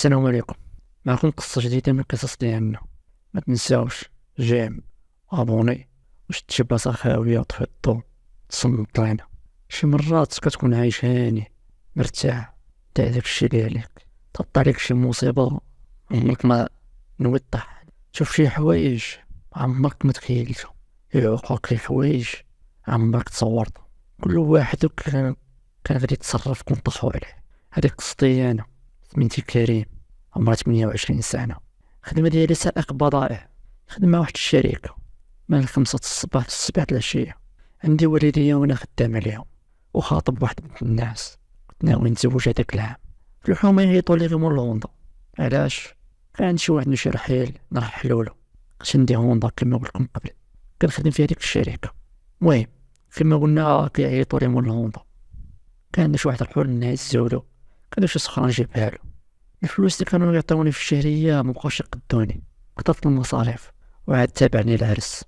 السلام عليكم. معكم قصة جديدة من القصص ديالنا. ما تنساوش جيم ابوني وشد شي بلاصة خاوية وطفي الضو تصنت لينا. شي مرات كتكون عايش هاني مرتاح تاع داكشي اللي عليك، تحط عليك شي مصيبة عمرك ما نوي طيح. تشوف شي حوايج عمرك ما تخيلتهم، يعوقوك لي حوايج عمرك تصورتهم. كل واحد كان غادي يتصرف كون طاحوا عليه. هذيك قصتي انا، سميتي كريم، عمري 28 سنة. خدمة ديالي سائق بضائع، خدمة واحد الشركة من 5 الصباح ل7 العشية. عندي والديا وانا خدام عليهم، وخاطب واحد من الناس كنت ناوي نتزوج هداك العام. في الحومة يعيطولي غير مول هوندا. علاش؟ كان عندي شي واحد نمشي رحيل نرحلولو، باش ندي هوندا كما قلتلكم قبل. كنخدم في هاديك الشركة. المهم كما قلنا كيعيطولي مول هوندا، كان عندنا شي واحد الحول نهزولو، كانوا شي صخرة نجيبها له. الفلوس اللي كانوا يعطوني في الشهرية مبقاوش يقدوني، كثرت المصاريف وعاد تابعني العرس.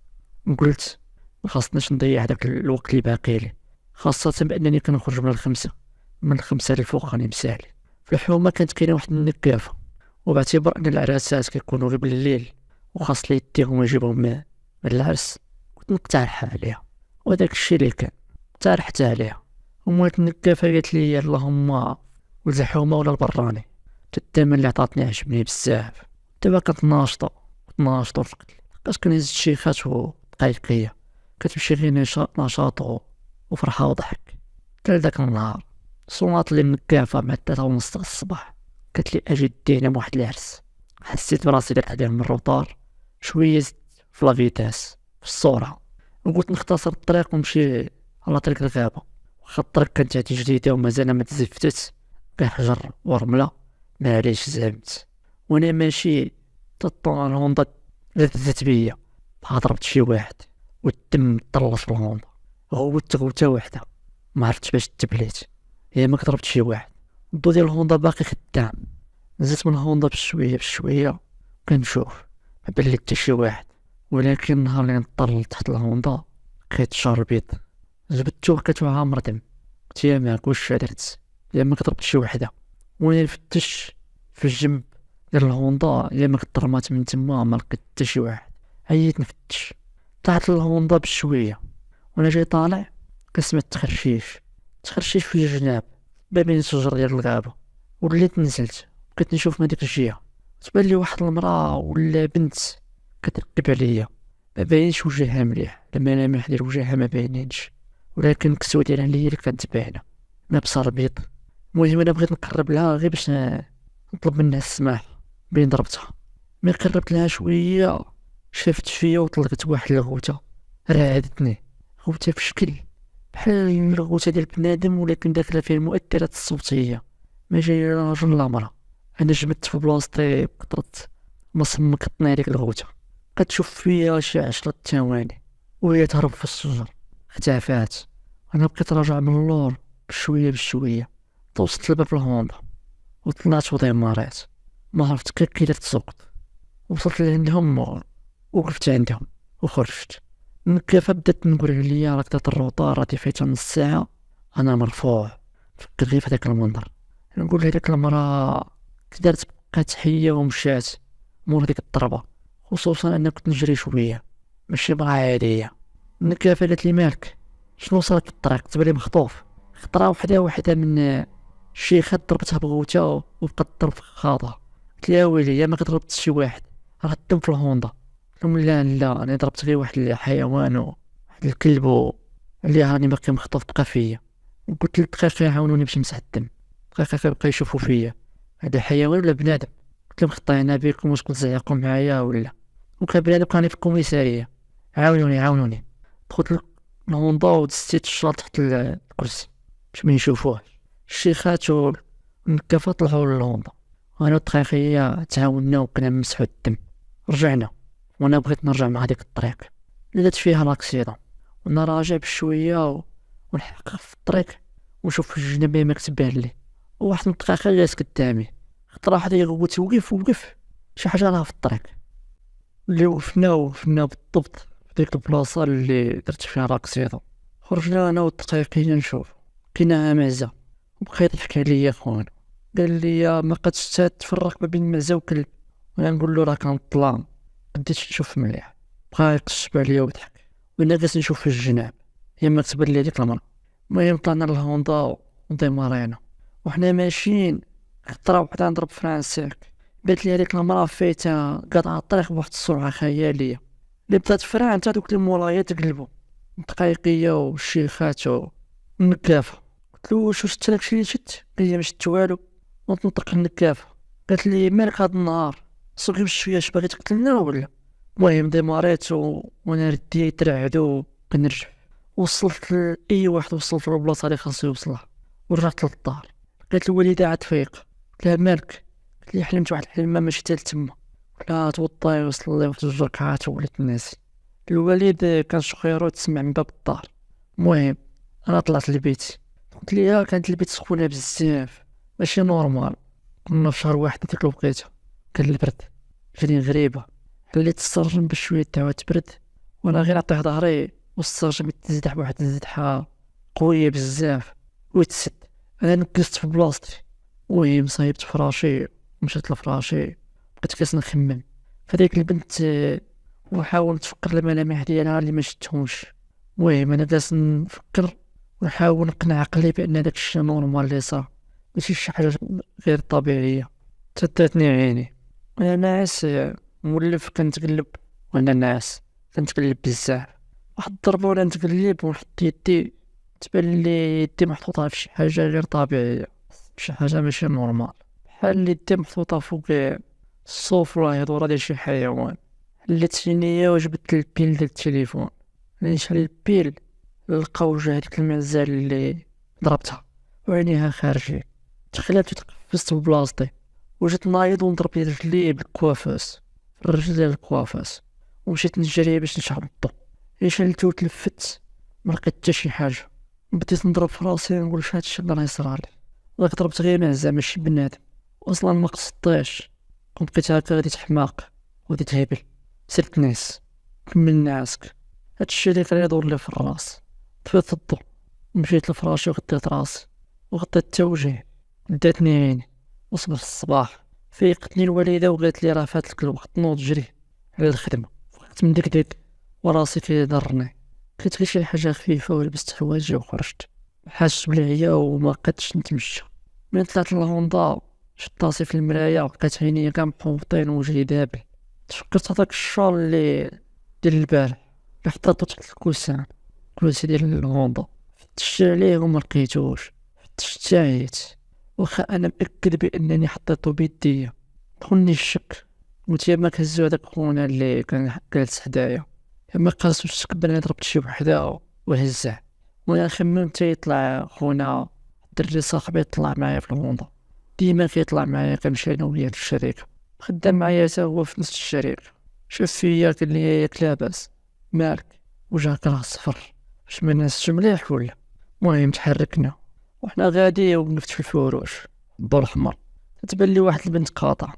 قلت مخاصناش نضيع داك الوقت اللي باقي لي، خاصة بأنني كنخرج من الخمسة للفوق راني مسالي. في الحومة كانت كاينة واحد النكافة، وباعتبار أن العراسات كيكونوا غير بالليل وخاص لي يديهم ويجيبهم من العرس، كنت نقترح عليها، وداك الشي اللي كان اقترحت عليها. ومولات النكافة قالت لي اللهم ولد الحومة ولا البراني. الثمن اللي عطاتني عجبني بزاف. دابا كنت ناشطة رفقت لقاش كنهز الشيخات ودقيقية، كتمشي غير نشاط وفرحة وضحك. حتى داك النهار صونات لي النكافة مع 3:30 الصباح، قالت لي اجي دينا بواحد العرس. حسيت براسي درت عليه من الروطار شوية، زدت في لافيتاس في السرعة، وقلت نختصر الطريق ونمشي على طريق الغابة. واخا الطريق كانت هادي جديدة ومازال ما تزفتت، غير حجر ورملة، معليش زعمت. وانا ماشي تطلع الهوندا لذت بيا بحال ضربت شي واحد والدم طلص في الهوندا. غوت غوتة وحدة ما عرفتش باش تبليت، هي ما ضربت شي واحد. الضو ديال الهوندا باقي خدام. نزلت من الهوندا بشوية كنشوف ما بان لي حتى شي واحد، ولكن النهار اللي نطلت تحت الهوندا لقيت شعر بيض جبدتو لقيتو عامر دم. قلت يا ماك واش درت؟ يا ما ضربت شي وحده. وانا نفتش في الجنب ديال الهوندا، يا ما ضرمات من تما ما لقيت حتى شي واحد. عييت نفتش، طلعت للهوندا بشويه وانا جاي طالع كنسمع تخرشيش في الجناب ما بين الشجر ديال الغابه. وليت نزلت بقيت نشوف من ديك الجهه، تبان لي واحد المراه ولا بنت كترقب عليا. ما باينش وجهها مليح، الملامح ديال وجهها ما باينينش، ولكن الكسوه ديالها اللي كانت باينه لابسه ابيض. المهم انا بغيت نقرب لها غير باش نطلب منها السماح بين ضربتها. ملي قربت لها شويه شافت فيا وطلقت واحد الغوته رعدتني. غوته في شكل بحال الغوته ديال بنادم، ولكن داخله فيه المؤثرات الصوتيه، ما جاي راجل لا مرا. انا جمدت في بلاصتي بقطرت ما صمكتني هذيك الغوته. كتشوف فيا شي 10 ثواني وهي تهرب في الشجر، اختفات. انا بقيت راجع من اللور بشويه توصلت لباب الهوندا وطلعت وديمارات. ما عرفت كي درت سوقت، وصلت لعندهم وقفت عندهم وخرجت. النكافة بدات نقول عليا راك دات الروطار راه فايتة نص ساعة. انا مرفوع فكر غير في هذاك المنظر. نقول لهذيك المرأة كي دارت بقات حية ومشات مور هذيك الضربة، خصوصا انا كنت نجري شوية ماشي مرأة عادية. النكافة قالت لي مالك شنو صارت في الطريق؟ تبالي مخطوف. خطرة وحدة من الشيخات ضربتها بغوتها وبقات تضرب في خاطها. قلت لها ويلي يا ما ضربت شي واحد راه الدم في الهوندا. قالوا لا انا ضربت غير واحد الحيوان واحد الكلب اللي راني باقي مخطوف بقى فيا. قلت للدقيقة عاونوني باش نمسح الدم. دقيقة بقى يشوفوا فيا هذا حيوان ولا بنادم. قلت لهم خطينا بكم واش كنت زعقوا معايا ولا. وكان بنادم كان في الكوميسارية. عاونوني دخلت الهوندا ودزت الشراط تحت الكرسي باش ما يشوفوه. الشيخات والنكافة طلعوا للهوندا، وانا والدقيقية تعاوننا وكنا نمسحو الدم. رجعنا وانا بغيت نرجع مع هذيك الطريق اللي دات فيها لاكسيدون، وانا راجع بشويه ونحقق في الطريق ونشوف الجنبيه ما كتبان لي. وواحد من الدقيقه جالس قدامي خطره واحد يغوت وقف شي حاجه راه في الطريق. اللي وقفنا بالضبط في ديك البلاصه اللي درت فيها لاكسيدون. خرجنا انا والدقيقيه نشوف كاينه معزه وبقى يضحك عليا خونا. قال لي ما قدش تفرق ما بين معزة وكلب. وانا نقول له راه كان الظلام بديت نشوف مليح، بقى يقشب عليا ويضحك وانا جالس نشوف في الجناب. هي ما تبان لي هذيك المرة. المهم طلعنا للهوندا وديمارينا وحنا ماشيين، خطرة وحدة نضرب فرانسيك بات لي هذيك المرة فايتة قاطعة الطريق بواحد السرعة خيالية اللي بدات فران تا دوك المولايات تقلبوا دقيقية والشيخات والنكافة. قلت له واش شفت داكشي اللي شفت؟ قال لي ما شفت والو. نطلق النكافة. قالت لي مالك هاد النهار سوقي بشوية اش باغي تقتلنا ولا؟ المهم ديماريت وانا ردي ترعدو كنرجع. وصلت لأي واحد وصلت للبلاصة اللي خاصو يوصلها ورجعت للدار. قالت الوالدة عاد فيق. قلت لها مالك؟ قالت لي حلمت واحد الحلمة ماشي حتى لتما. قلت لها توضي وصلي واحد 2 ركعات ووليت ناسي. الوالد كان شخيرو تسمع من باب الدار. المهم انا طلعت لبيتي. قلت ليها كانت البيت سخونة بزاف ماشي نورمال، كنا في شهر واحد ديك الوقيته، كان البرد جاني غريبة. حليت السرجم بشوية تعاود تبرد وانا غير نعطيه ظهري والسرجم يتزدح بواحد الزدحة قوية بزاف ويتسد. انا نكست في بلاصتي. المهم صايبت فراشي ومشيت لفراشي بقيت جالس نخمم فديك البنت ونحاول نتفكر الملامح ديالها اللي ما شفتهمش. المهم انا جالس نفكر ونحاول نقنع عقلي بان داك الشيء نورمال اللي صار ماشي شي حاجه غير طبيعيه. تداتني عيني وانا ناعس مولف كنتقلب، وانا ناعس كنتقلب بزاف. واحد الضربه وانا نتقلب ونحط يدي تبان لي يدي محطوطه في شي حاجه غير طبيعيه، شي حاجه ماشي نورمال، بحال يدي محطوطه فوق السفرة هضورة ديال شي حيوان. حليت سينيا وجبت البيل ديال التليفون، نشعل البيل لقاو جا هاديك المعزة اللي ضربتها وعينيها خارجين. تخلات وتقفزت ببلاصتي وجيت نايض ونضرب رجلي بالكوافاس في الرجل ديال الكوافاس ومشيت نجري باش نشعل الضو. شعلت وتلفت ملقيت حتى شي حاجة، بديت نضرب في راسي نقول شي هادشي اللي راه يصرالي، ولكن ضربت غير معزة ماشي بنادم. اصلا ما قصدتش، كنت بقيت هكا غادي تحماق وغادي تهبل. سرت ناس كمل نعسك. هادشي اللي كان يدور لي في الراس. طفيت الضو مشيت لفراشي وغطيت راسي وغطيت التوجيه. داتني عيني وصبح الصباح فيقتني الوالدة وقالت لي راه فاتلك الوقت نوض جري على الخدمة. فقت من ديك وراسي كيضرني، كنت غير شي حاجة خفيفة ولبست حوايجي وخرجت. حاسس بالعيا وما بقيتش نتمشى. من طلعت للهوندا شفت راسي في المراية لقيت عينيا كاع محوطين ووجهي دابل. تفكرت هذاك الشال اللي ديال البارح اللي حطيتو تحت الكرسي ديال الهوندا، فتشت عليه وما لقيتوش. فتشت عييت واخا انا مأكد بانني حطيتو بيديا. دخلني الشك، قلت يا ما كهزو هذاك خونا اللي كان جالس حدايا، يا ما قاسو الشك بانني ضربت شي وحده وهزه. وانا خممت يطلع خونا الدري صاحبي يطلع معايا في الهوندا، ديما كيطلع معايا كنمشي انا وياه للشركه، خدام معايا حتى هو في نفس الشركه. شاف فيا قال لي ياك لاباس مالك وجهك راه صفر، واش ما نعستش مليح ولا؟ المهم تحركنا وحنا غادي ونفت في الفروش الضوء الاحمر. تبان لي واحد البنت قاطعه،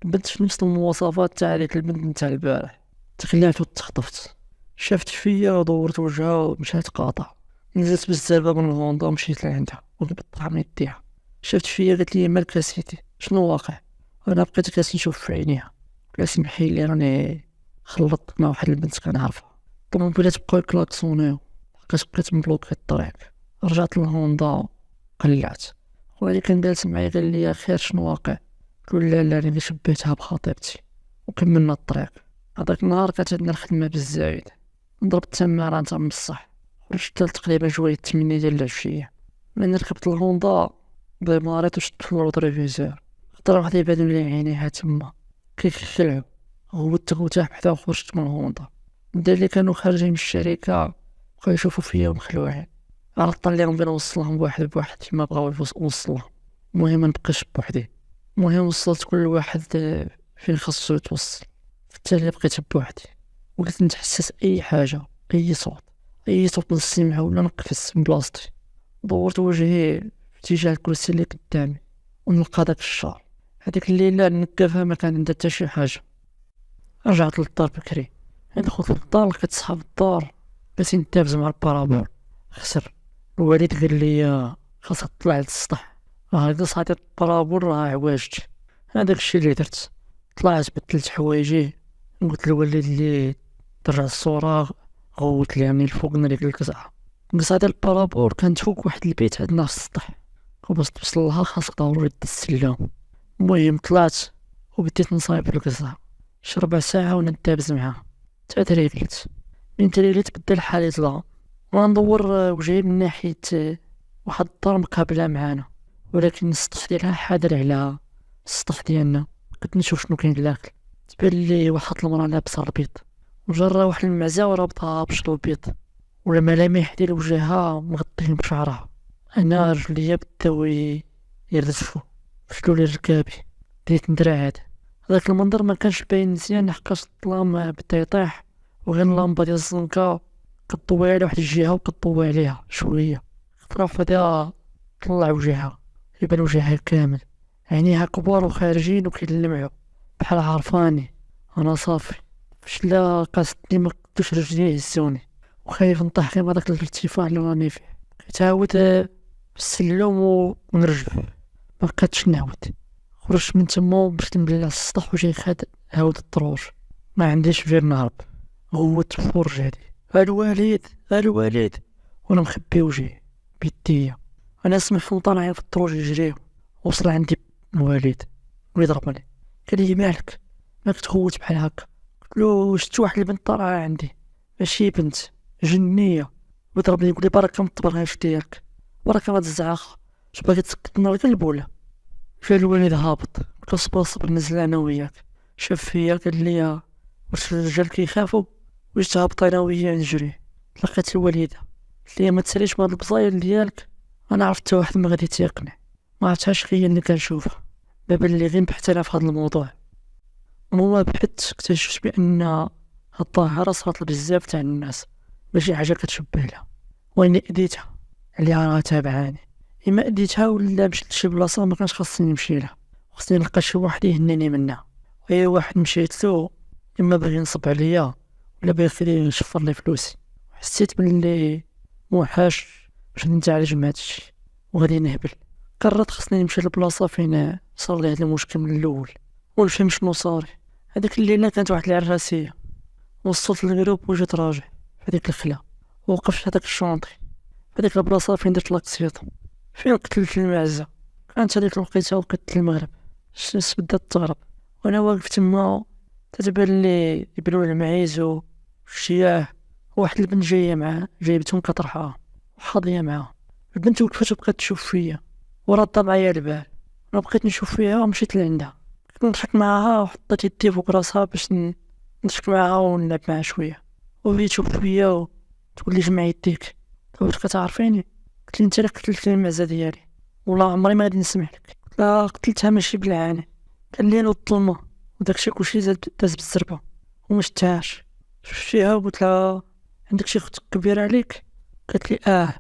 البنت في نفس المواصفات تاع هذيك البنت نتاع البارح. تخلعت وتخطفت، شافت فيا ودورت وجهها ومشات قاطعه. نزلت بالزربه من الهوندا ومشيت لعندها وقبضتها من يديها. شافت فيا قالت لي مالك اسيتي شنو واقع؟ انا بقيت جالس نشوف في عينيها، قالت سمحي لي راني خلطت مع واحد البنت كنعرفها. الطوموبيلات بقاو يكلاكسونيو لحقاش بقيت مبلوكي الطريق. رجعت للهوندا قلعت، خويا اللي كان جالس معايا قال لي خير شنو واقع؟ قلت لا راني شبيتها بخطيبتي وكملنا الطريق. هذاك النهار كانت عندنا الخدمه بالزايد، ضربت التماره نتا من الصح، خرجت تقريبا شويه 8 ديال العشيه. من ركبت الهوندا ديماريت وشدت في الروتريفيزور، خطره واحد يبانو لي عينيها تما كيخلعو. غوت بحدا وخرجت من الهوندا. الدار اللي كانوا خارجين من الشركه بقاو يشوفوا فيا ومخلوعين، عرضت عليهم بين نوصلهم بواحد كيما بغاو يوصلهم. المهم نبقيش بوحدي. المهم وصلت كل واحد فين خاصو يتوصل. في التالي بقيت بوحدي وقلت نتحسس اي حاجه، اي صوت نسمعه ولا نقفز من بلاصتي. دورت وجهي في اتجاه الكرسي اللي قدامي ونلقى داك الشار. هذيك الليله النكافه ما كان عندها حتى شي حاجه. رجعت للدار بكري. دخلت للدار لقيت صحاب الدار جالسين يتابزوا مع البارابول. خسر الوالد قال لي خاصك تطلع للسطح هاكا صعدت الطرابور راه عواجت. هذاك الشي اللي درت، طلعت بدلت حوايجي، قلت للوالد اللي درع الصورة، غوت ليها من الفوق نريك القزعة. القزعة ديال البارابور كانت فوق واحد البيت عندنا في السطح، وباش توصل لها خاصك ضروري دز السلم. المهم طلعت وبديت نصايب في القزعة، شي ربع ساعة وانا دابز معاها تا تريقلت. من تريقلت بدا الحال يطلع، وانا ندور وجهي من ناحية واحد الدار مقابلة معانا، ولكن السطح ديالها حاضر على السطح ديالنا. كنت نشوف شنو كاين داخل، تبان لي واحد المرا لابسه البيض وجرى واحد المعزة ورابطها بشر البيض، ولا ملامح ديال وجهها مغطين بشعرها. انا رجليا بداو يرجفوا، فشلولي ركابي، بديت نترعد. هذاك المنظر ما كانش باين مزيان حقاش الظلام بدا يطيح، وغير اللمبه ديال الزنقه كتضوي على واحد الجهه وكتضوي عليها شويه. خطره فدا طلع وجهها، يبان وجهها كامل، عينيها كبار وخارجين وكيلمعوا بحال عارفاني. انا صافي فشلا قاصدني ما قدوش رجلي يهزوني، وخايف نطيح غير هذاك الارتفاع اللي راني فيه. كنتعاود بالسلم ونرجع، ما بقيتش نعاود. خرجت من تما ومشيت نبلع على السطح وجاي خاد عاود الطروج، ما عنديش فين نهرب. غوت في فرجاتي الوالد الوالد، وانا مخبي وجهي بيديا. انا سمعهم طالعين في الطروج يجريو، وصل عندي الوالد ويضربني، قال لي مالك تخوت بحال هكا؟ قلتلو شفت واحد البنت طالعه عندي، ماشي بنت جنيه، ويضربني يقول لي بركه من الطبرغيش ديالك، بركه ما الزعاخ، اش باغي تسكتنا القلب ولا؟ جا الوالد هابط، قلتلو صبر صبر نزل انا وياك. شاف فيا قال لي واش الرجال كيخافوا؟ واش تهبط انا وياه نجري؟ تلقيت الوالده قالت لي ما تساليش بهاد البصايل ديالك، انا عرفت حتى واحد ما غادي تيقنع، ما عرفتهاش غير اللي كنشوفها. بابا اللي غير بحثت انا في هذا الموضوع، وما بحثت اكتشفت بان هاد الظاهره صارت لبزاف تاع الناس، ماشي حاجه كتشبه لها. واني اديتها عليها راه تابعاني، اما اديتها ولا مشيت لشي بلاصه ما كانش خاصني نمشي لها، خاصني نلقى شي واحد يهنيني منها. اي واحد مشيت له اما باغي ينصب عليا ولا باغي يخليني نشفر لي فلوسي. حسيت باللي موحاش باش نتعالج من هادشي وغادي نهبل. قررت خصني نمشي لبلاصه فين صار لي هذا المشكل من الاول ونفهم شنو صاري. هذيك الليله كانت واحد العراسيه، وصلت للغروب وجيت راجع في هذيك الخلا، ووقفت هذاك الشونطي في هذيك البلاصه فين درت لاكسيطو، فين قتلت المعزه. كانت هذيك الوقيته وقت المغرب، الشمس بدات تغرب، وانا واقف تما تتبان لي يبلوا المعيز والشياه، وواحد البنت جايه معاه جايبتهم كطرحها وحاضيه معاه. البنت وقفت وبقات تشوف فيا ورادة معايا البال، انا بقيت نشوف فيها ومشيت لعندها، كنت نضحك معاها وحطيت يدي فوق راسها باش نضحك معاها ونلعب معاها شويه، وهي تشوف فيا وتقول لي جمع يديك واش كتعرفيني؟ قلت لي انت اللي قتلت المعزه ديالي، والله عمري ما غادي نسمح لك. لا قتلتها ماشي بالعاني، قال لي انا الظلمه وداكشي كلشي داز بالزربه وما شفتهاش. شفتيها وقلت لها عندك شي اخت كبيره عليك؟ قالت لي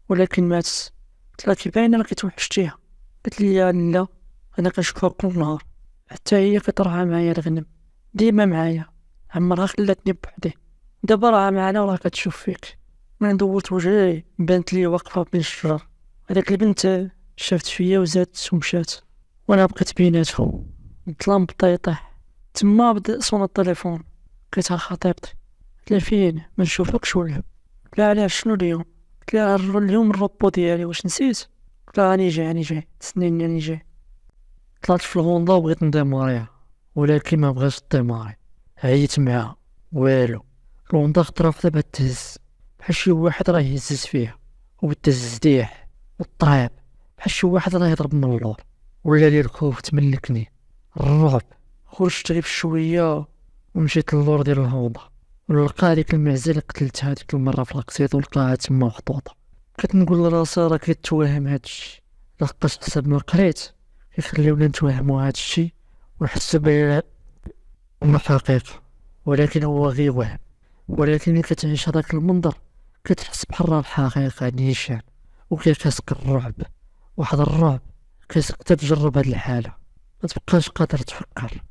ولكن ماتت. قلت لها كي باينه راكي توحشتيها. قالت لي لا انا كنشوفها كل نهار، حتى هي كترعى معايا الغنم ديما معايا، عمرها خلاتني بوحدي، دابا راها معانا وراه كتشوف فيك. من دورت وجهي بانت لي واقفه بين الشجر، هذاك البنت شافت فيا وزادت ومشات، وانا بقيت بيناتهم. الظلام بدا يطيح، تما بدا صون التليفون، لقيتها خطيبتي. قلت لها فين ما نشوفكش ولا؟ قلت لها علاش شنو اليوم؟ قلت لها اليوم الروبو ديالي واش نسيت؟ قلت لها راني جاي تسنيني راني جاي. طلعت في الغونضه وبغيت نديماريها، ولكن ما بغاش ديماري، عييت معاها والو. الغونضه خطره وحده بغات تهز بحال شي واحد راه يهزز فيها، وبدا الزديح والطريب بحال شي واحد راه يضرب من اللور، ولا لي الخوف تملكني الرعب. خرجت غير بشويه ومشيت للور ديال الهوضه، ولقى هذيك المعزه اللي قتلتها هذيك المره في لاكسيط، ولقاها تما محطوطه. بقيت نقول لراسي راه كيتوهم هادشي، لحقاش حسب ما قريت كيخليونا نتوهموا هادشي ونحسو بلي هو حقيقة، ولكن هو غير وهم. ولكن ملي كتعيش هذاك المنظر كتحس بحال راه الحقيقة نيشان، وكيكاسك الرعب، واحد الرعب كيسك تجرب هاد الحالة ما تبقاش قادر تفكر.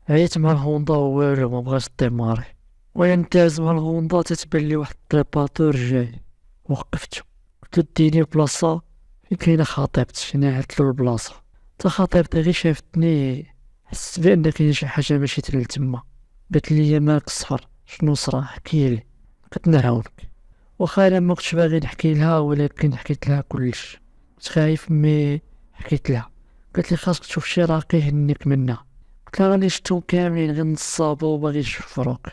عييت مع الهوندا والو ما بغاش ديماري، وانا نتاز مع الهوندا تتبان لي واحد الطريباتور جاي. وقفتو قلتلو ديني بلاصة كاينة خطيبتي ناعتلو البلاصة، تا خطيبتي غير شافتني حست بأن كاين شي حاجة ماشي تما. قالت لي مالك الصفر شنو صرا احكيلي. قلت نعاونك. واخا انا ما كنتش باغي نحكي لها ولكن حكيت لها كلش. كنت خايف مي حكيت لها. قالت لي خاصك تشوف شي راقي يهنيك منها. قلت لها راني شفتهم كاملين غير نصابو وباغي يشفروك.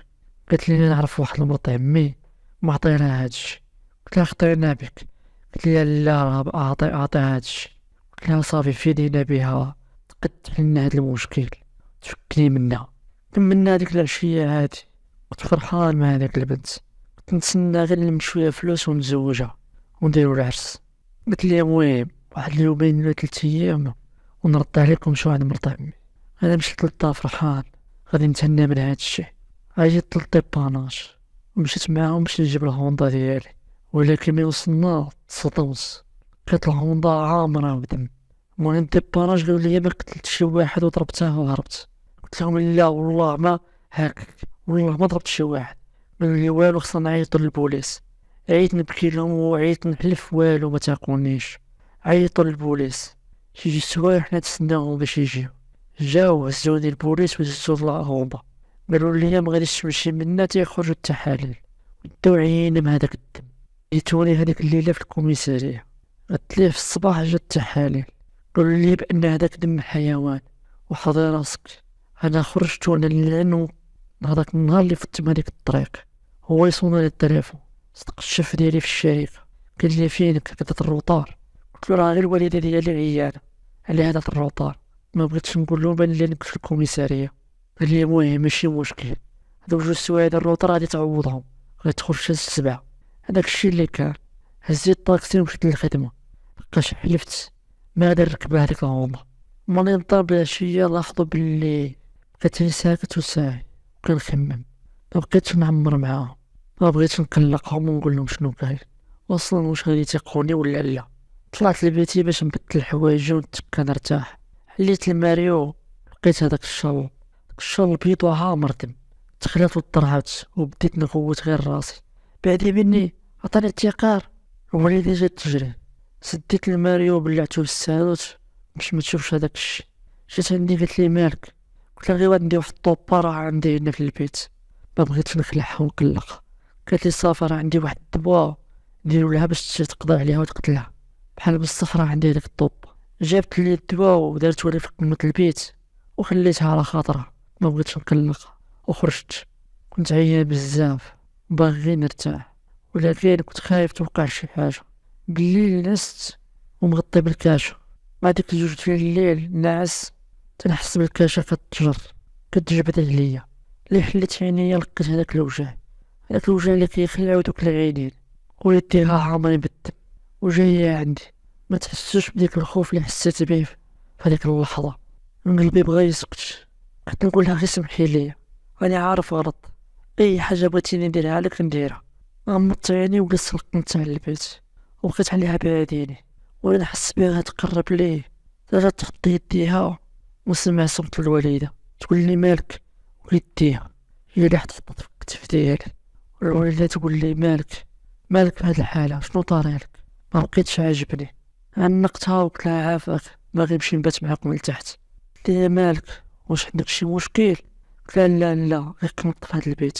قالت لي انا نعرف واحد المرت عمي ما عطينا هادشي. قلت لها خطينا بك. قالت لي لا راه اعطي هادشي. قلت لها صافي فيدينا بها تقد تحلنا هاد المشكل تفكني منها. كملنا هاديك العشية هادي كنت فرحان مع هاديك البنت. كنت نتسنى غير نلم شوية فلوس ونتزوجها ونديرو العرس. قلت لي المهم واحد اليومين ولا 3 ايام ونرد عليكم شو عند مرت عمي. انا مشيت للدار فرحان غادي نتهنى من هادشي. عيطت للطيباناج ومشيت معاهم باش نجيب الهوندا ديالي، ولكن ملي وصلنا تصدمت. لقيت الهوندا عامرة بدم. المهم الطيباناج قالوا لي ما قتلت شي واحد وضربتها وهربت. قلت لهم لا والله ما هكاك، والله ما ضربت شي واحد. قالوا لي والو خصنا نعيطو للبوليس. عييت نبكي لهم وعييت نحلف والو ما تاقونيش. عيطوا للبوليس شي سوايع حنا تسناهم باش يجيو. جاو هزوني البوليس وهزو الهوندا. قالوا لي ما غاديش تمشي منا تيخرجوا التحاليل وداو عيني من هذاك الدم. جيتوني هذيك الليله في الكوميساريه. قلت ليه في الصباح جات التحاليل قالوا لي بان هذاك دم حيوان. وحضي راسك انا خرجت وانا لانه هذاك النهار اللي فت من هذيك الطريق هو يصوني التليفون. صدق الشيف ديالي في الشركه قال لي فينك كتهضر الروطار. قلت له راه غير الوالده ديالي عيانه على هذا الروطار، ما بغيتش نقول لهم بان اللي كنت في الكوميساريه. قال لي المهم ماشي مشكل، هادو جوج سوايع الروطار غادي تعوضهم غتدخل في 7. هذاك الشيء اللي كان. هزيت الطاكسي ومشيت للخدمه. بقاش حلفت ما غادي نركب هذيك الهوندا. ملي نضرب العشيه لاحظوا باللي بقيت ساكت وساعي وكنخمم. ما بقيتش نعمر معاهم، ما بغيتش نقلقهم ونقول لهم شنو كاين اصلا واش غادي يثيقوني ولا لا. طلعت لبيتي باش نبدل حوايجي ونتكا نرتاح. حليت الماريو لقيت هذاك الشال بيض وعامر دم. تخلعت وطرعت وبديت نغوت غير راسي. بعدي مني عطاني التيقار والدي جات تجري. سديت الماريو بلعتو بالساروت باش ما تشوفش هذاك الشيء. جات عندي قالت لي مالك. قلت لها غير عندي واحد الطوبه راه عندي هنا في البيت ما بغيتش نخلعها ونقلق. قالت لي صافي راه عندي واحد الدواء نديرو لها باش تقضي عليها وتقتلها بحال بالصح. راه عندي هذاك الطوب. جابت لي الدواء ودارتو لي في قمة البيت وخليتها على خاطرها ما بغيتش نقلقها وخرجت. كنت عيان بزاف باغي نرتاح ولكن كنت خايف توقع شي حاجه. بالليل نست ومغطي بالكاشة. مع ديك 2 ديال الليل ناعس تنحس بالكاشة كتجبد عليا. اللي حليت عينيا لقيت هذاك الوجع اللي كيخلعو دوك العينين ويديها عامرين بالدم وجاية عندي. ما تحسوش بديك الخوف اللي حسيت بيه في هذيك اللحظة. قلبي بغا يسكت. قلت نقول لها غير سمحي ليا راني عارف غلط، اي حاجة بغيتيني نديرها لك نديرها. غمضت عيني وجلست سلقت تاع البيت وبقيت عليها بعاديني وانا نحس بها تقرب ليه. جات تحط يديها وسمع صوت الوالدة تقول لي مالك ويديها هي اللي حطت في الكتف ديالي. الوالدة تقول لي مالك بهاد الحالة شنو طاريلك. ما بقيتش عاجبني. عنقتها وقلت لها عافاك باغي نمشي نبات معاكم لتحت. قلت لها مالك واش عندك شي مشكل. قلت لها لا غير كنت في هاد البيت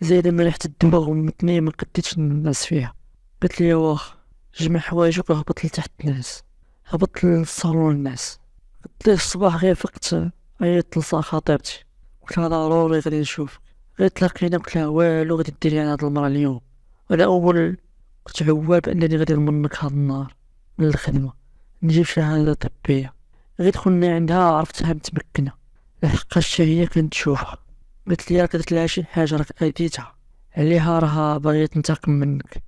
زايدة من ريحة الدماغ ومتنية ما قديتش ننعس فيها. قالت لي واخا جمع حوايجك وهبط لتحت الناس. هبطت للصالون الناس. قلت ليه الصباح غير فقت عيطت خطيبتي قلت لها ضروري غادي نشوفك. غير تلاقينا قلت لها والو غادي ديري انا هاد المرة اليوم. انا اول كنت عوال بانني غادي نمنك هاد النهار من الخدمة نجيب شهادة طبية. غير دخلنا عندها عرفتها متمكنة لحقاش هي كنت تشوفها. قلت لي قلت لها شي حاجة راك اذيتها عليها راها باغية تنتقم منك.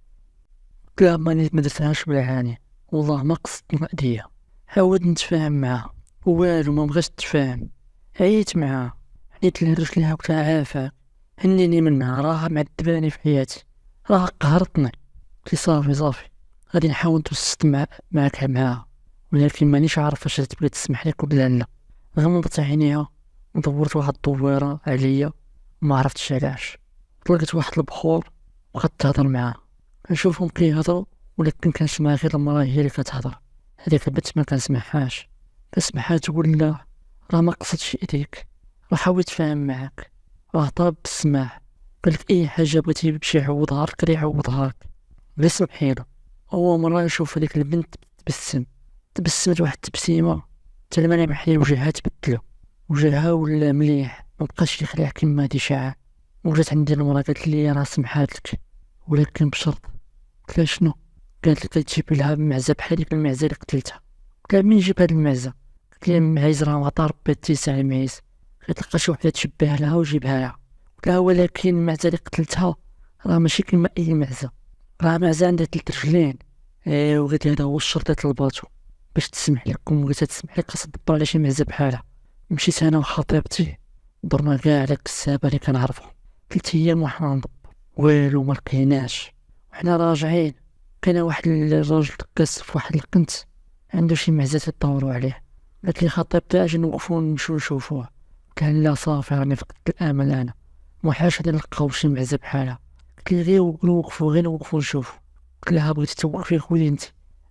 قلت لها ماني ما درتهاش بالعاني والله ما قصدت نأذيها. حاولت نتفاهم معاها والو ما بغاش تفاهم. عييت معاها حنيت لها درت لها قلت لها عافاك هنيني منها راها معذباني في حياتي راها قهرتني. قلت لي صافي غادي نحاول نتوسط معاها ولكن مانيش عارف واش تبغي تسمح لك ولا لا. غمضت عينيها ودورت واحد الدويره عليا ما عرفتش علاش. طلقت واحد البخور وبقيت تهضر معاها. كنشوفهم كيهضروا ولكن كنسمع غير المراه هي اللي كتهضر. هذيك البنت ما كنسمعها تقول لا راه ما قصدش ايديك، راه حاول يتفاهم معاك، راه طلب بالسماح، قالك اي حاجه بغيتي بشي يعوضها لك راه يعوضها لك، غير سمحي له. هو مره يشوف هذيك البنت تبسمت واحد التبسيمه حتى الملامح حيال وجهها تبدلو، وجهها ولا مليح، مبقاش يخلع كيما هادي شاعة. وجات عندي المرا قالت لي راه سمحاتلك ولكن بشرط. قلت لها شنو؟ قالت لك تجيب لها معزه بحال ديك المعزه اللي قتلتها. قلت لها منين نجيب هاد المعزه؟ قالت لي المعيز راه عطا ربي تيسع المعيز، غتلقى شي وحده تشبه لها وجيبها لها. قلت لها ولكن المعزه اللي قتلتها راه ماشي كيما اي معزه، راه معزه عندها 3 رجلين. وقالت لي هذا هو الشرط اللي طلباتو باش تسمح لك، وقالت تسمح لك خاص تدبر على شي معزه بحالها. مشيت انا وخطيبتي درنا كاع على الكسابه اللي كنعرفهم، 3 ايام وحنا ندبر والو ما لقيناش. وحنا راجعين لقينا واحد الراجل تكاس في واحد القنت عنده شي معزات يدوروا عليه. قالت لي خطيبتي اجي نوقفو نمشيو نشوفوه. قلت لها لا صافي راني فقدت الامل، انا محاش غادي نلقاو شي معزه بحالها. قالت لي غير نوقفو نشوفو. قلت لها بغيتي توقفي خودي انت،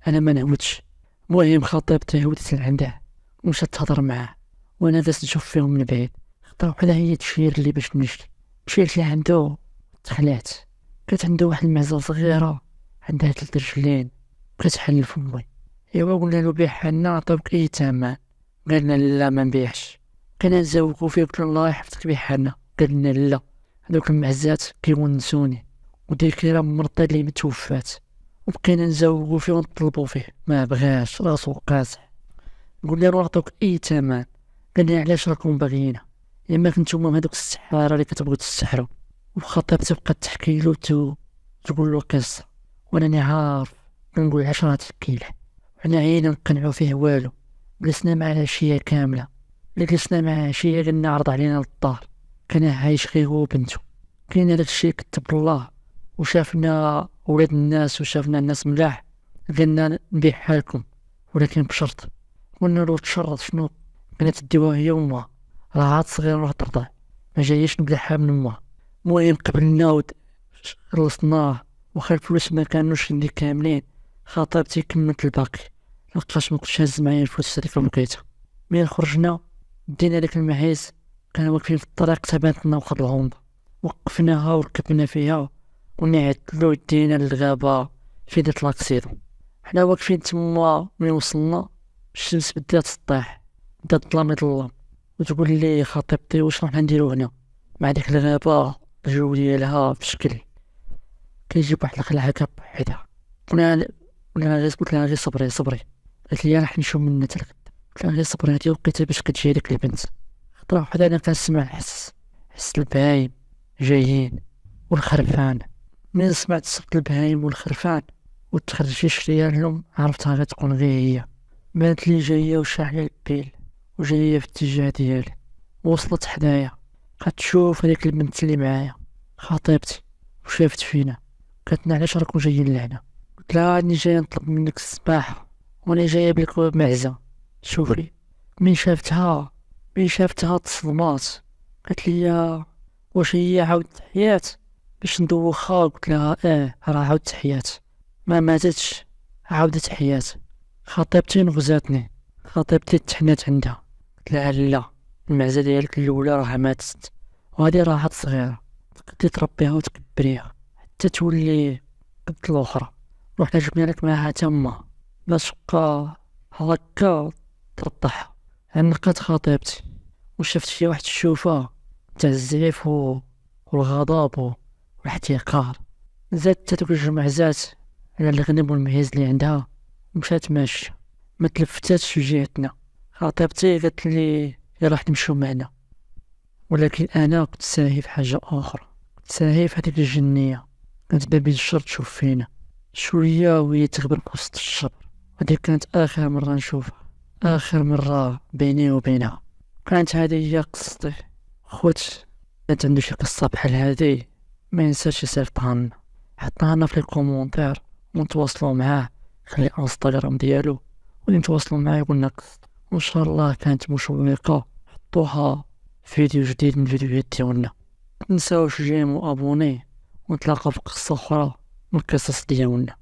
انا ما نهودش. المهم خطيبتي هودت لعنده ومشات تهضر معاه، وانا جالس نشوف فيهم من بعيد. خطره وحده هي تشير لي باش نمشي، مشيت لعندو تخلعت. كانت عنده واحد المعزه صغيره عندها 3 رجلين كتحل فمي. ايوا قلنا له بيعها لنا عطاوك اي ثمن؟ قالنا لا ما نبيعش. كنا نزوقو فيه قلت له الله يحفظك بيعها لنا، قالنا لا هذوك المعزات كيونسوني وديك راه مرتي اللي متوفات. وبقينا نزوقو فيه ونطلبو فيه ما بغاش، راسو قاسح. قلنا له نعطوك اي ثمن، قالنا علاش راكم باغيينها؟ اما كنتوما هذوك السحاره اللي كتبغيو تسحروا. وخطيبتي بقات تحكي له تقول له قصه، وانا عارف كنقول 10 تحكيله. حنا عينا نقنعو فيه والو، جلسنا مع العشيه كامله. اللي جلسنا مع العشيه قالنا عرض علينا للدار، كان عايش غير هو وبنته. كاين هذاك الشيء كتب الله وشافنا ولاد الناس وشافنا الناس ملاح، قالنا نبيعها لكم ولكن بشرط. قلنا له تشرط شنو؟ قالنا تديوها هي وامها، راه عاد صغير راه ترضع، ما جايش نقلعها من امها. المهم قبلنا خلصناه، وخا الفلوس ما كانوش اللي كاملين. خطيبتي كملت الباقي، لقاش مكنتش هاز معايا الفلوس هذيك اللي بقيتها. مين خرجنا دينا داك المعيز، كانوا واقفين في الطريق تبعتنا وخد الغومضه، وقفناها وركبنا فيها ونعدلو دينا للغابه في ديت لاكسيدون. حنا واقفين تما ملي وصلنا الشمس بدات تطيح، بدا الظلام يظلم. وتقول لي خطيبتي واش راح نديرو هنا مع ديك الغابه الجو ديالها بشكل كيجيب واحد الخلعه هكا بوحدها. قلت لها غير صبري. قالت لي راح نشوف من تلك. قلت لها غير صبري هادي وقيته باش كتجي هذيك البنت. خطره وحده انا كنسمع حس البهايم جايين والخرفان. من سمعت صوت البهايم والخرفان وتخرج شريا لهم عرفتها غتكون غير هي. بانت لي جايه وشاعله البيل وجايه في الاتجاه ديالي. وصلت حدايا كتشوف هذيك البنت اللي معايا خطيبتي وشافت فينا، قالت لنا علاش راكم جايين لهنا؟ قلت لها راني جاي نطلب منك السباحه وانا جايه بلك معزه. شوفي من شافتها تصدمات، قالت لي واش هي عاود حياة باش ندوخها؟ قلت لها راه عاود حياة، ما ماتتش عاودت حياة. خطيبتي نغزاتني، خطيبتي تحنات عندها. قلت لها لا المعزه ديالك الاولى راه ماتت وهذه راحت صغيره، تقدري تربيها وتكبريها حتى تولي قد الاخرى. رحنا جبنا لك معها تما باش بقى هكا ترضعها. عنقت خطيبتي وشفت فيها واحد الشوفه تاع الزعيف والغضب والاحتقار. زادت تاكل المعزات على الغنم والمعيز اللي عندها ومشات ماشيه، ما تلفتاتش وجيتنا. خطيبتي قالت لي راح نمشيو معنا، ولكن انا كنت ساهي في حاجه اخرى، كنت ساهي في هذيك الجنيه. كانت بابي الشر تشوف فينا شويه وهي تغبر وسط الشر. هذه كانت اخر مره نشوفها، اخر مره بيني وبينها. كانت هذه هي قصتي. خوت كانت عنده شي قصه بحال هذه ما ينساش يصيفطها لنا، حطها لنا في الكومونتير ونتواصلوا معاه. خلي انستغرام ديالو ونتواصلوا معاه يقولنا قصته، وان شاء الله كانت مشوقه. حطوها فيديو جديد من فيديوهات ديالنا. متنساوش جيم وابوني ونتلاقاو في قصه اخرى من القصص ديالنا.